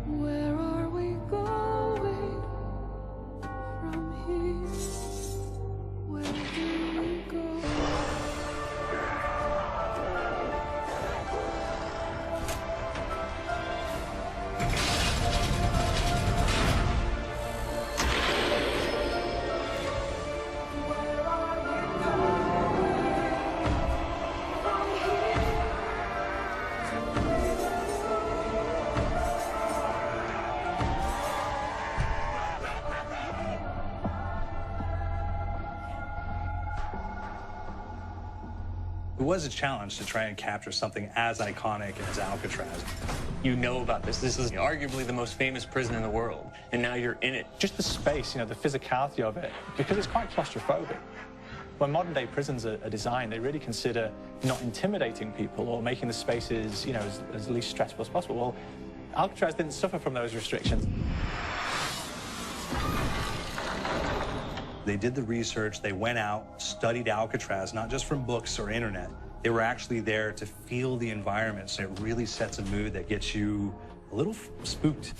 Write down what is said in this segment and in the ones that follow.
Where are we going from here? Where do we go? It was a challenge to try and capture something as iconic as Alcatraz. You know about this. This is arguably the most famous prison in the world, and now you're in it. Just the space, the physicality of it, because it's quite claustrophobic. When modern-day prisons are designed, they really consider not intimidating people or making the spaces, as least stressful as possible. Well, Alcatraz didn't suffer from those restrictions. They did the research, they went out, studied Alcatraz, not just from books or internet. They were actually there to feel the environment, so it really sets a mood that gets you a little spooked.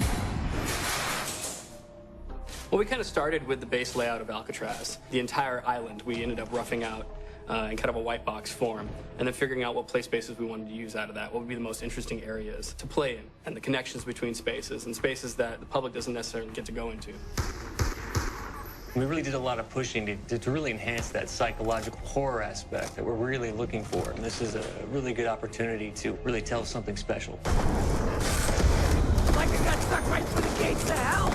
Well, we kind of started with the base layout of Alcatraz. The entire island we ended up roughing out in kind of a white box form, and then figuring out what play spaces we wanted to use out of that, what would be the most interesting areas to play in, and the connections between spaces, and spaces that the public doesn't necessarily get to go into. We really did a lot of pushing to really enhance that psychological horror aspect that we're really looking for. And this is a really good opportunity to really tell something special. Like I got stuck right through the gates of hell!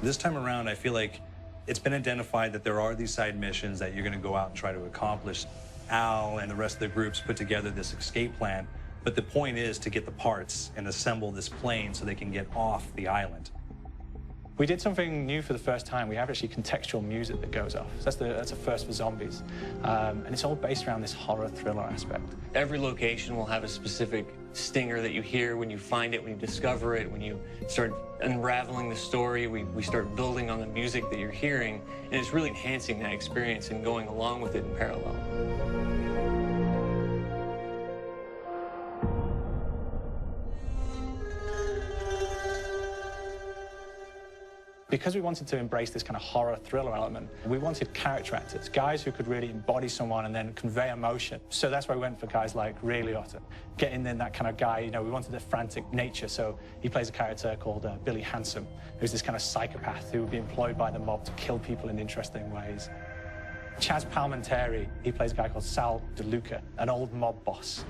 This time around, I feel like it's been identified that there are these side missions that you're going to go out and try to accomplish. Al and the rest of the groups put together this escape plan, but the point is to get the parts and assemble this plane so they can get off the island. We did something new for the first time. We have actually contextual music that goes off. So that's a first for zombies. And it's all based around this horror thriller aspect. Every location will have a specific stinger that you hear when you find it, when you discover it, when you start unraveling the story, we start building on the music that you're hearing, and it's really enhancing that experience and going along with it in parallel. Because we wanted to embrace this kind of horror thriller element, we wanted character actors, guys who could really embody someone and then convey emotion. So that's why we went for guys like Ray Liotta. Getting in that kind of guy, we wanted a frantic nature, so he plays a character called Billy Handsome, who's this kind of psychopath who would be employed by the mob to kill people in interesting ways. Chaz Palminteri, he plays a guy called Sal DeLuca, an old mob boss.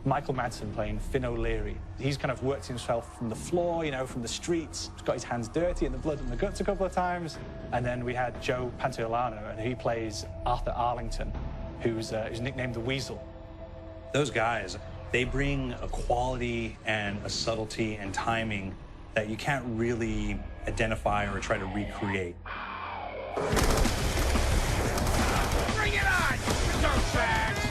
Michael Madsen playing Finn O'Leary. He's kind of worked himself from the floor, from the streets. He's got his hands dirty in the blood and the guts a couple of times. And then we had Joe Pantoliano, and he plays Arthur Arlington, who's nicknamed the Weasel. Those guys, they bring a quality and a subtlety and timing that you can't really identify or try to recreate. Bring it on, dirtbags!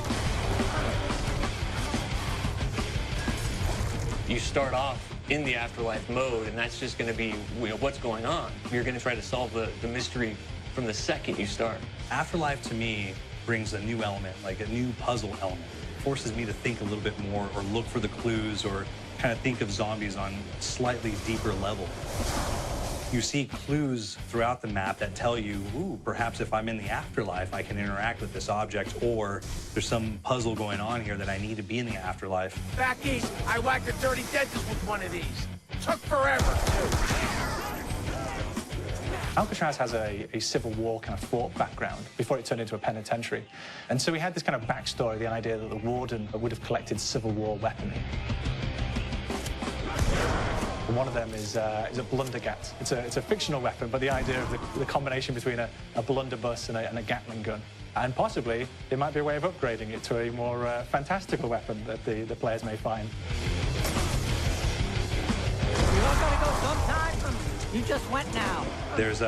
You start off in the afterlife mode, and that's just going to be what's going on. You're going to try to solve the mystery from the second you start. Afterlife, to me, brings a new element, like a new puzzle element. It forces me to think a little bit more or look for the clues or kind of think of zombies on a slightly deeper level. You see clues throughout the map that tell you, ooh, perhaps if I'm in the afterlife, I can interact with this object, or there's some puzzle going on here that I need to be in the afterlife. Back east, I whacked a dirty dentist with one of these. Took forever, too. Alcatraz has a Civil War kind of fort background before it turned into a penitentiary. And so we had this kind of backstory, the idea that the warden would have collected Civil War weaponry. One of them is a blundergat. It's a fictional weapon, but the idea of the combination between a blunderbuss and a Gatling gun. And possibly, it might be a way of upgrading it to a more fantastical weapon that the players may find. You all gotta go sometime? You just went now. There's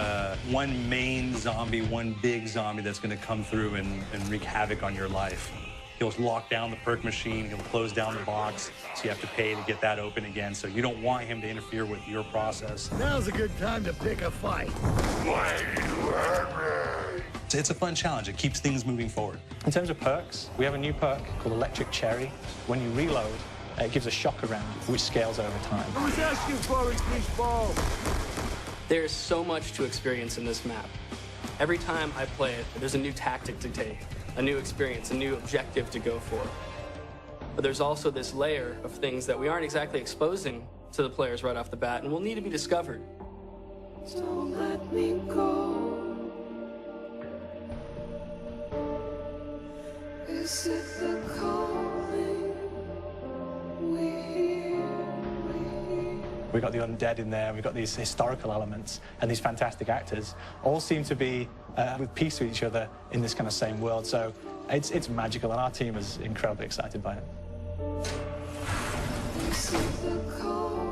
one main zombie, one big zombie that's going to come through and wreak havoc on your life. He'll lock down the perk machine, he'll close down the box, so you have to pay to get that open again. So you don't want him to interfere with your process. Now's a good time to pick a fight. It's a fun challenge. It keeps things moving forward. In terms of perks, we have a new perk called Electric Cherry. When you reload, it gives a shock around, which scales over time. I was asking for it, Greaseball. There's so much to experience in this map. Every time I play it, there's a new tactic to take, a new experience, a new objective to go for. But there's also this layer of things that we aren't exactly exposing to the players right off the bat and will need to be discovered. Don't let me go. Is it the calling we hear? We've got the undead in there, we've got these historical elements, and these fantastic actors all seem to be with peace with each other in this kind of same world. So it's magical, and our team is incredibly excited by it. Is it the calling?